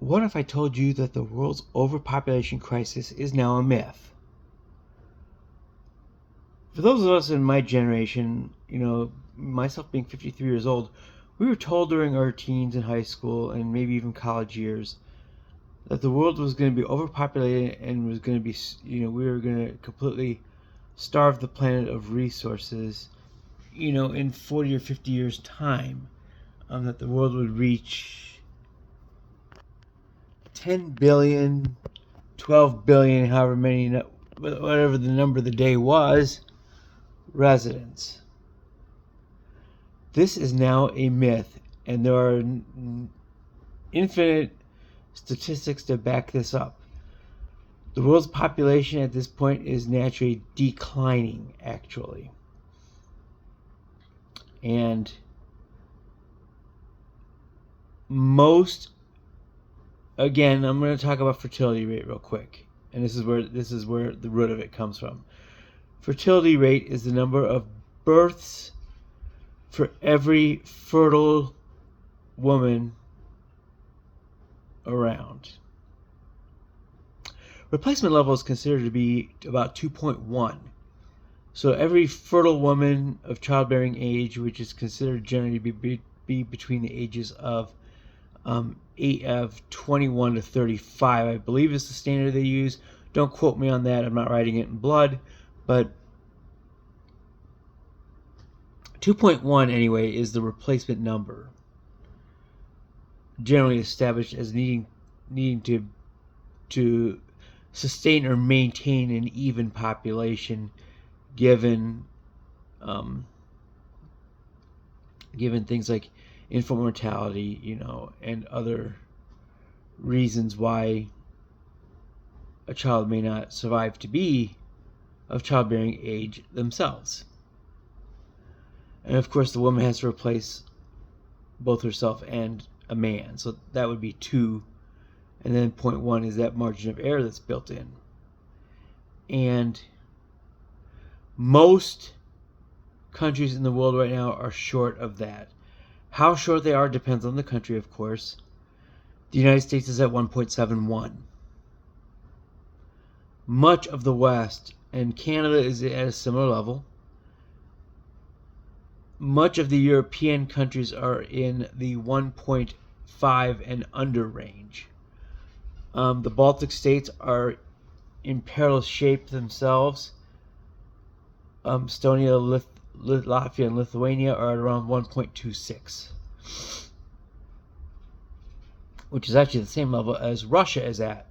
What if I told you that the world's overpopulation crisis is now a myth? For those of us in my generation, myself being 53 years old, we were told during our teens and high school and maybe even college years that the world was going to be overpopulated and was going to be, we were going to completely starve the planet of resources, in 40 or 50 years' time, that the world would reach 10 billion, 12 billion, however many, whatever the number of the day was, residents. This is now a myth, and there are infinite statistics to back this up. The world's population at this point is naturally declining, actually. And again, I'm going to talk about fertility rate real quick. And this is where the root of it comes from. Fertility rate is the number of births for every fertile woman around. Replacement level is considered to be about 2.1. So every fertile woman of childbearing age, which is considered generally to be between the ages of 21 to 35, I believe is the standard they use. Don't quote me on that. I'm not writing it in blood, but 2.1 anyway is the replacement number, generally established as needing to sustain or maintain an even population, given things like infant mortality, and other reasons why a child may not survive to be of childbearing age themselves. And of course, the woman has to replace both herself and a man. So that would be 2. And then 0.1 is that margin of error that's built in. And most countries in the world right now are short of that. How short they are depends on the country, of course. The United States is at 1.71. Much of the West, and Canada is at a similar level. Much of the European countries are in the 1.5 and under range. The Baltic states are in perilous shape themselves. Estonia, Latvia, and Lithuania are at around 1.26, which is actually the same level as Russia is at,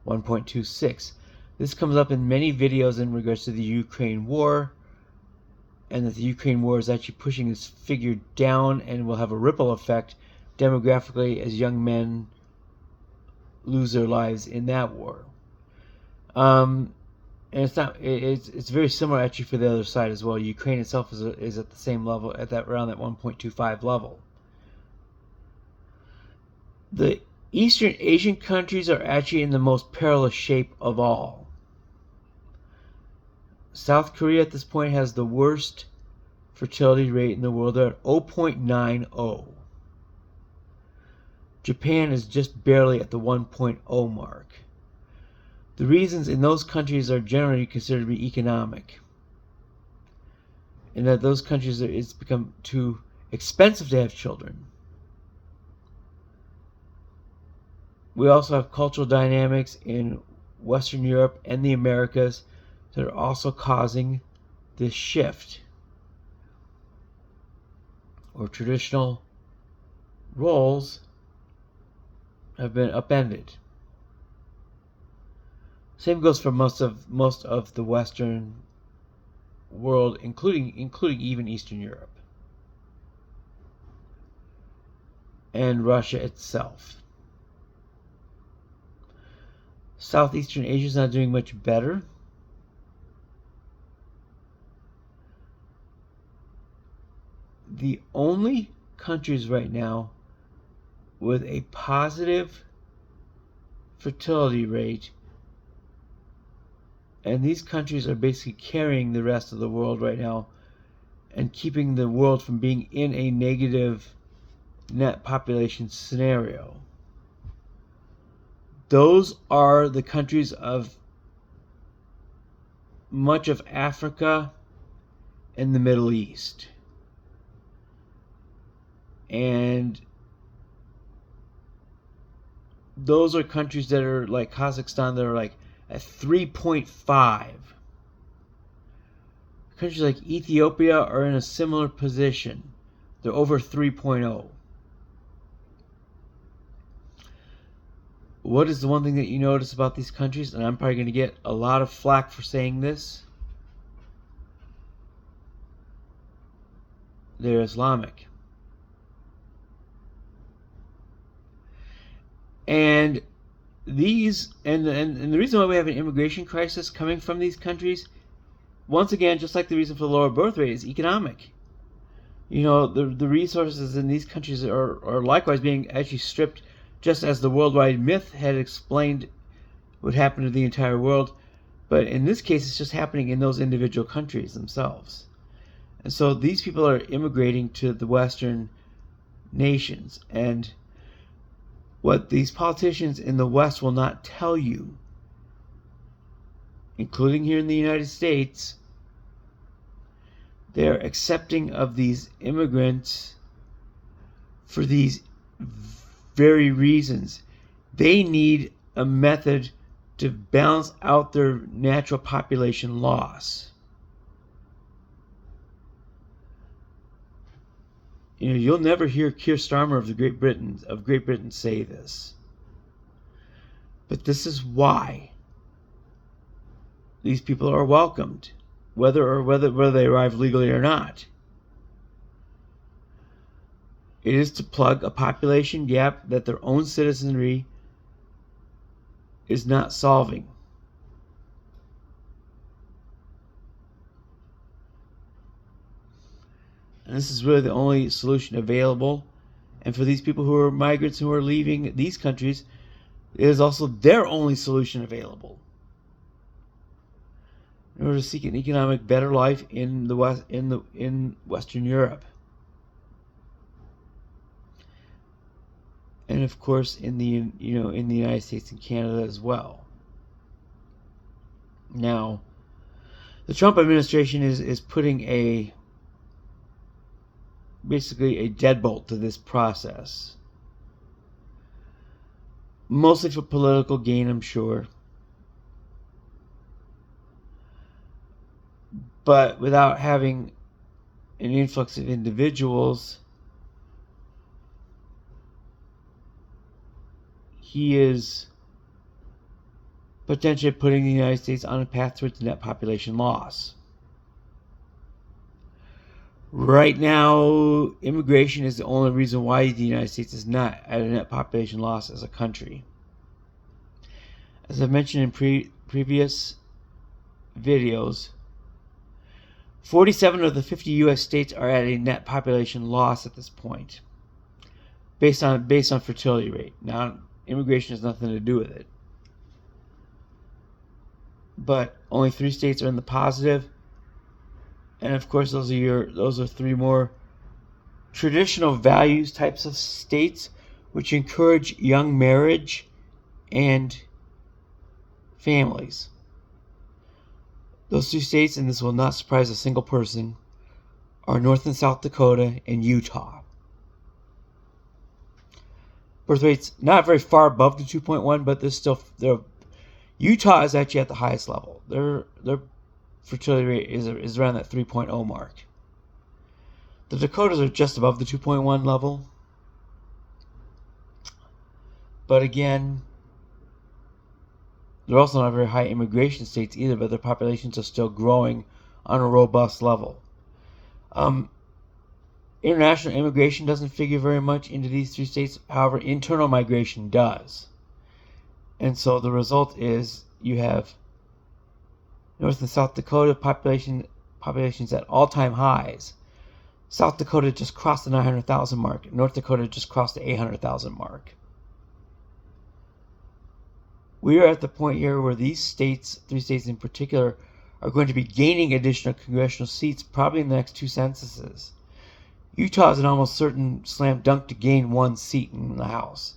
1.26. This comes up in many videos in regards to the Ukraine war, and that the Ukraine war is actually pushing this figure down and will have a ripple effect demographically as young men lose their lives in that war. And it's very similar actually for the other side as well. Ukraine itself is at the same level, around that 1.25 level. The Eastern Asian countries are actually in the most perilous shape of all. South Korea at this point has the worst fertility rate in the world. They're at 0.90. Japan is just barely at the 1.0 mark. The reasons in those countries are generally considered to be economic, in that those countries it's become too expensive to have children. We also have cultural dynamics in Western Europe and the Americas that are also causing this shift, where traditional roles have been upended. Same goes for most of the Western world, including even Eastern Europe and Russia itself. Southeastern Asia is not doing much better. The only countries right now with a positive fertility rate, and these countries are basically carrying the rest of the world right now and keeping the world from being in a negative net population scenario. those are the countries of much of Africa and the Middle East. And those are countries that are like Kazakhstan that are like at 3.5. Countries like Ethiopia are in a similar position. They're over 3.0. What is the one thing that you notice about these countries? And I'm probably going to get a lot of flack for saying this. They're Islamic. And these and the reason why we have an immigration crisis coming from these countries, once again, just like the reason for the lower birth rate, is economic. You know, the resources in these countries are likewise being actually stripped, just as the worldwide myth had explained would happen to the entire world. But in this case, it's just happening in those individual countries themselves. And so these people are immigrating to the Western nations. And what these politicians in the West will not tell you, including here in the United States, they're accepting of these immigrants for these very reasons. They need a method to balance out their natural population loss. You know, you'll never hear Keir Starmer of Great Britain say this. But this is why these people are welcomed, whether they arrive legally or not. It is to plug a population gap that their own citizenry is not solving. And this is really the only solution available. And for these people who are migrants who are leaving these countries, it is also their only solution available in order to seek an economic better life in the West, in Western Europe, and of course in the United States and Canada as well. Now, the Trump administration is putting basically a deadbolt to this process, mostly for political gain, I'm sure, but without having an influx of individuals, he is potentially putting the United States on a path towards net population loss. Right now, immigration is the only reason why the United States is not at a net population loss as a country. As I've mentioned in previous videos, 47 of the 50 U.S. states are at a net population loss at this point, based on fertility rate. Now, immigration has nothing to do with it, but only 3 states are in the positive. And of course, those are 3 more traditional values types of states, which encourage young marriage and families. Those 2 states, and this will not surprise a single person, are North and South Dakota and Utah. Birth rates not very far above the 2.1, but Utah is actually at the highest level. Their fertility rate is around that 3.0 mark. The Dakotas are just above the 2.1 level. But again, they're also not very high immigration states either, but their populations are still growing on a robust level. International immigration doesn't figure very much into these 3 states. However, internal migration does. And so the result is you have North and South Dakota populations at all-time highs. South Dakota just crossed the 900,000 mark. North Dakota just crossed the 800,000 mark. We are at the point here where these states, 3 states in particular, are going to be gaining additional congressional seats probably in the next 2 censuses. Utah is an almost certain slam dunk to gain 1 seat in the House.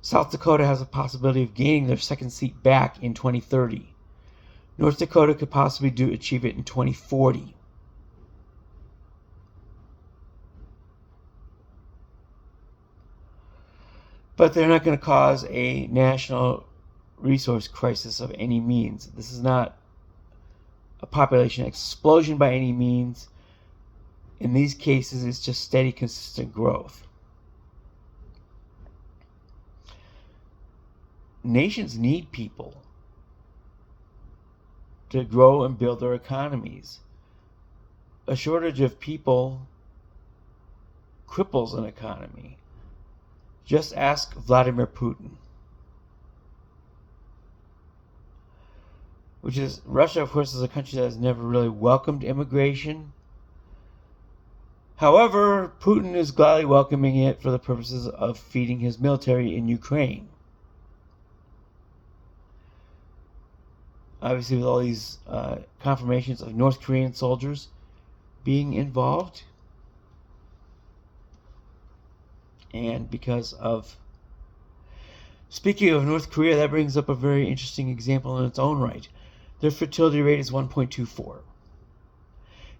South Dakota has a possibility of gaining their second seat back in 2030. North Dakota could possibly achieve it in 2040. But they're not going to cause a national resource crisis of any means. This is not a population explosion by any means. In these cases, it's just steady, consistent growth. Nations need people to grow and build their economies. A shortage of people cripples an economy. Just ask Vladimir Putin. Russia, of course, is a country that has never really welcomed immigration. However, Putin is gladly welcoming it for the purposes of feeding his military in Ukraine. Obviously, with all these confirmations of North Korean soldiers being involved, and because of, speaking of North Korea, that brings up a very interesting example in its own right. Their fertility rate is 1.24.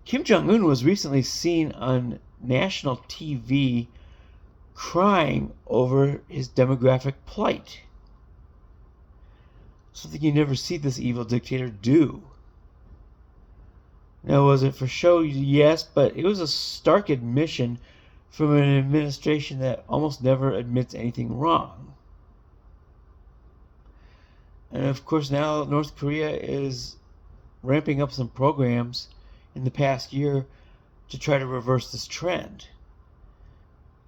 Kim Jong-un was recently seen on national TV crying over his demographic plight. Something you never see this evil dictator do. Now, was it for show? Yes, but it was a stark admission from an administration that almost never admits anything wrong. And of course, now North Korea is ramping up some programs in the past year to try to reverse this trend,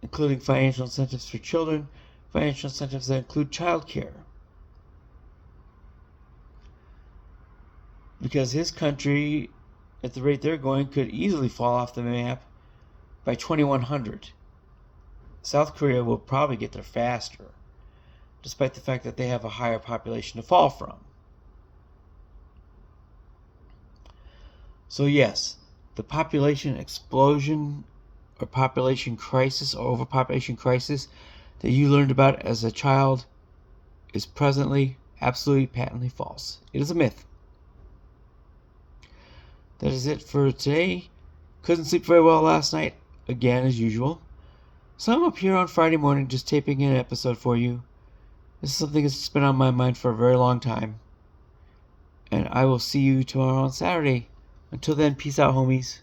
including financial incentives for children, financial incentives that include childcare. Because his country, at the rate they're going, could easily fall off the map by 2100. South Korea will probably get there faster, despite the fact that they have a higher population to fall from. So yes, the population explosion or population crisis or overpopulation crisis that you learned about as a child is presently absolutely patently false. It is a myth. That is it for today. Couldn't sleep very well last night, again as usual. So I'm up here on Friday morning just taping an episode for you. This is something that's been on my mind for a very long time. And I will see you tomorrow on Saturday. Until then, peace out, homies.